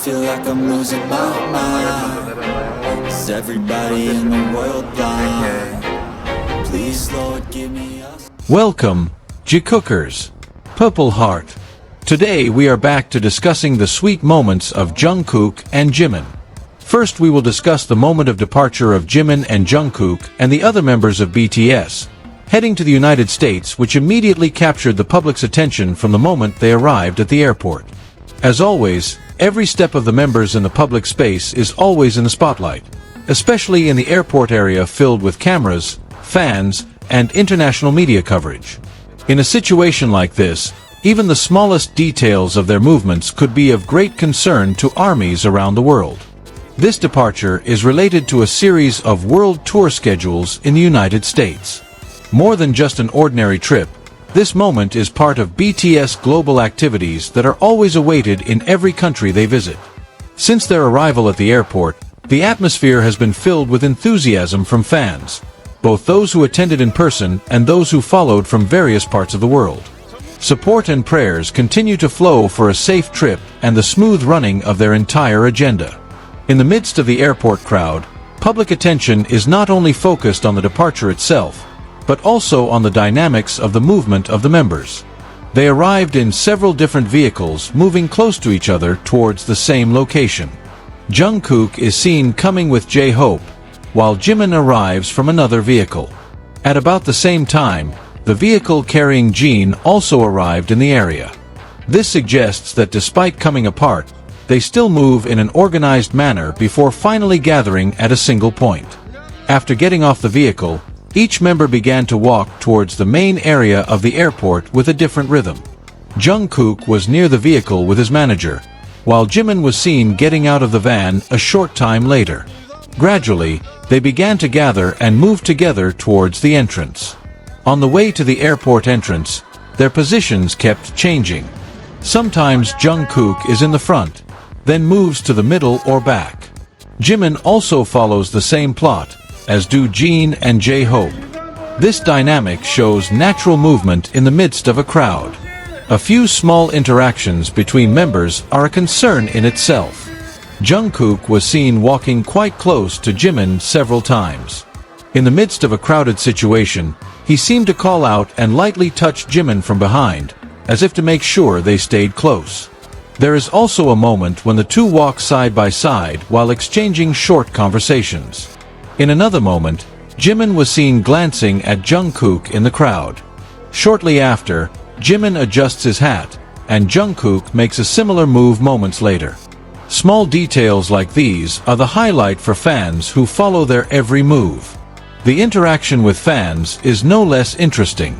feel like I'm losing my mind. Is everybody in the world blind? Please, Lord, give me a... Welcome, Jikookers. Purple Heart. Today we are back to discussing the sweet moments of Jungkook and Jimin. First we will discuss the moment of departure of Jimin and Jungkook and the other members of BTS, heading to the United States, which immediately captured the public's attention from the moment they arrived at the airport. As always, every step of the members in the public space is always in the spotlight, especially in the airport area filled with cameras, fans, and international media coverage. In a situation like this, even the smallest details of their movements could be of great concern to armies around the world. This departure is related to a series of world tour schedules in the United States. More than just an ordinary trip, this moment is part of BTS global activities that are always awaited in every country they visit. Since their arrival at the airport, the atmosphere has been filled with enthusiasm from fans, both those who attended in person and those who followed from various parts of the world. Support and prayers continue to flow for a safe trip and the smooth running of their entire agenda. In the midst of the airport crowd, public attention is not only focused on the departure itself, but also on the dynamics of the movement of the members. They arrived in several different vehicles moving close to each other towards the same location. Jungkook is seen coming with J-Hope, while Jimin arrives from another vehicle. At about the same time, the vehicle carrying Jin also arrived in the area. This suggests that despite coming apart, they still move in an organized manner before finally gathering at a single point. After getting off the vehicle, each member began to walk towards the main area of the airport with a different rhythm. Jungkook was near the vehicle with his manager, while Jimin was seen getting out of the van a short time later. Gradually, they began to gather and move together towards the entrance. On the way to the airport entrance, their positions kept changing. Sometimes Jungkook is in the front, then moves to the middle or back. Jimin also follows the same plot, as do Jin and J-Hope. This dynamic shows natural movement in the midst of a crowd. A few small interactions between members are a concern in itself. Jungkook was seen walking quite close to Jimin several times. In the midst of a crowded situation, he seemed to call out and lightly touch Jimin from behind, as if to make sure they stayed close. There is also a moment when the two walk side by side while exchanging short conversations. In another moment, Jimin was seen glancing at Jungkook in the crowd. Shortly after, Jimin adjusts his hat, and Jungkook makes a similar move moments later. Small details like these are the highlight for fans who follow their every move. The interaction with fans is no less interesting.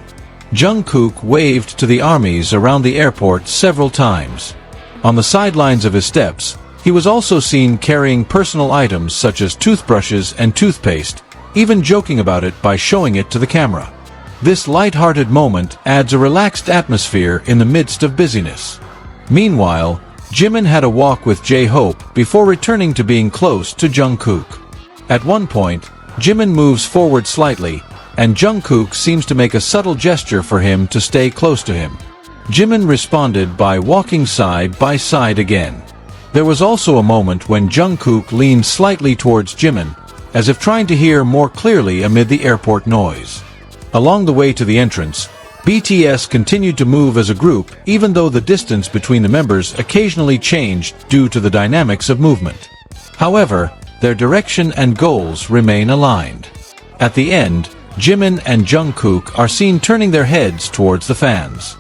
Jungkook waved to the armies around the airport several times. On the sidelines of his steps, he was also seen carrying personal items such as toothbrushes and toothpaste, even joking about it by showing it to the camera. This light-hearted moment adds a relaxed atmosphere in the midst of busyness. Meanwhile, Jimin had a walk with J-Hope before returning to being close to Jungkook. At one point, Jimin moves forward slightly, and Jungkook seems to make a subtle gesture for him to stay close to him. Jimin responded by walking side by side again. There was also a moment when Jungkook leaned slightly towards Jimin, as if trying to hear more clearly amid the airport noise. Along the way to the entrance, BTS continued to move as a group even though the distance between the members occasionally changed due to the dynamics of movement. However, their direction and goals remain aligned. At the end, Jimin and Jungkook are seen turning their heads towards the fans.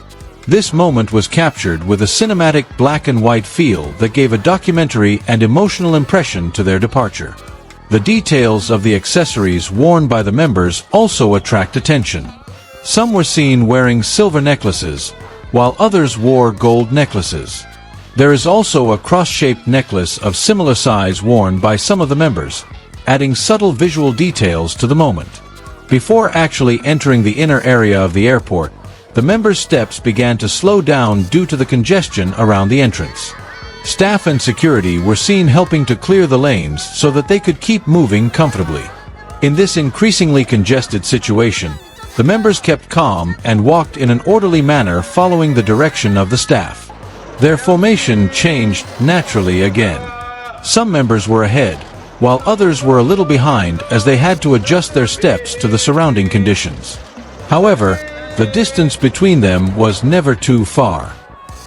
This moment was captured with a cinematic black and white feel that gave a documentary and emotional impression to their departure. The details of the accessories worn by the members also attract attention. Some were seen wearing silver necklaces, while others wore gold necklaces. There is also a cross-shaped necklace of similar size worn by some of the members, adding subtle visual details to the moment. Before actually entering the inner area of the airport, the members' steps began to slow down due to the congestion around the entrance. Staff and security were seen helping to clear the lanes so that they could keep moving comfortably. In this increasingly congested situation, the members kept calm and walked in an orderly manner following the direction of the staff. Their formation changed naturally again. Some members were ahead, while others were a little behind as they had to adjust their steps to the surrounding conditions. However, the distance between them was never too far.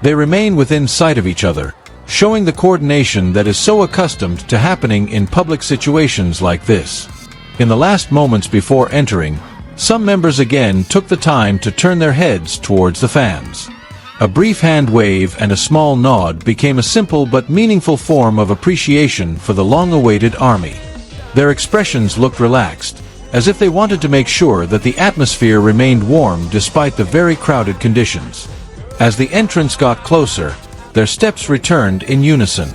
They remain within sight of each other, showing the coordination that is so accustomed to happening in public situations like this. In the last moments before entering, some members again took the time to turn their heads towards the fans. A brief hand wave and a small nod became a simple but meaningful form of appreciation for the long-awaited army. Their expressions looked relaxed, as if they wanted to make sure that the atmosphere remained warm despite the very crowded conditions. As the entrance got closer, their steps returned in unison.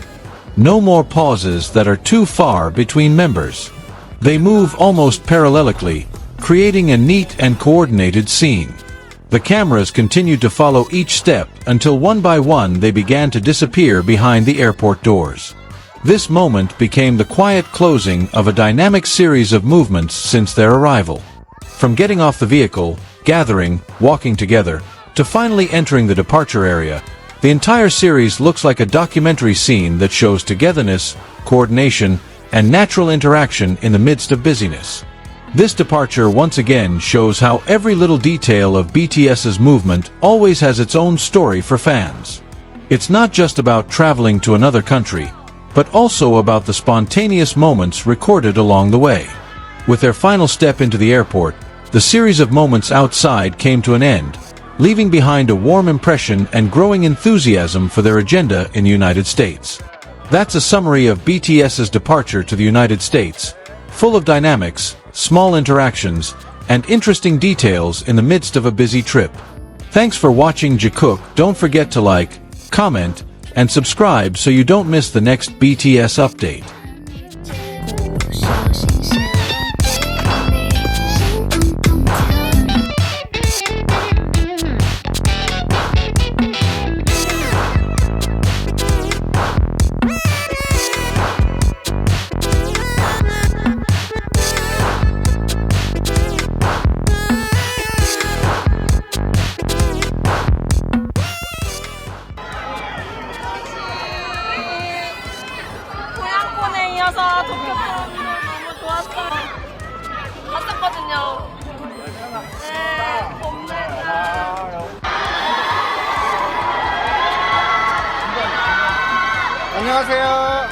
No more pauses that are too far between members. They move almost parallelically, creating a neat and coordinated scene. The cameras continued to follow each step until one by one they began to disappear behind the airport doors. This moment became the quiet closing of a dynamic series of movements since their arrival. From getting off the vehicle, gathering, walking together, to finally entering the departure area, the entire series looks like a documentary scene that shows togetherness, coordination, and natural interaction in the midst of busyness. This departure once again shows how every little detail of BTS's movement always has its own story for fans. It's not just about traveling to another country, but also about the spontaneous moments recorded along the way. With their final step into the airport, the series of moments outside came to an end, leaving behind a warm impression and growing enthusiasm for their agenda in the United States. That's a summary of BTS's departure to the United States, full of dynamics, small interactions, and interesting details in the midst of a busy trip. Thanks for watching Jikook. Don't forget to like, comment, and subscribe so you don't miss the next BTS update. 고향권에 이어서 도쿄권도 너무 좋았어요. 갔었거든요. 네, 봄내자. 안녕하세요.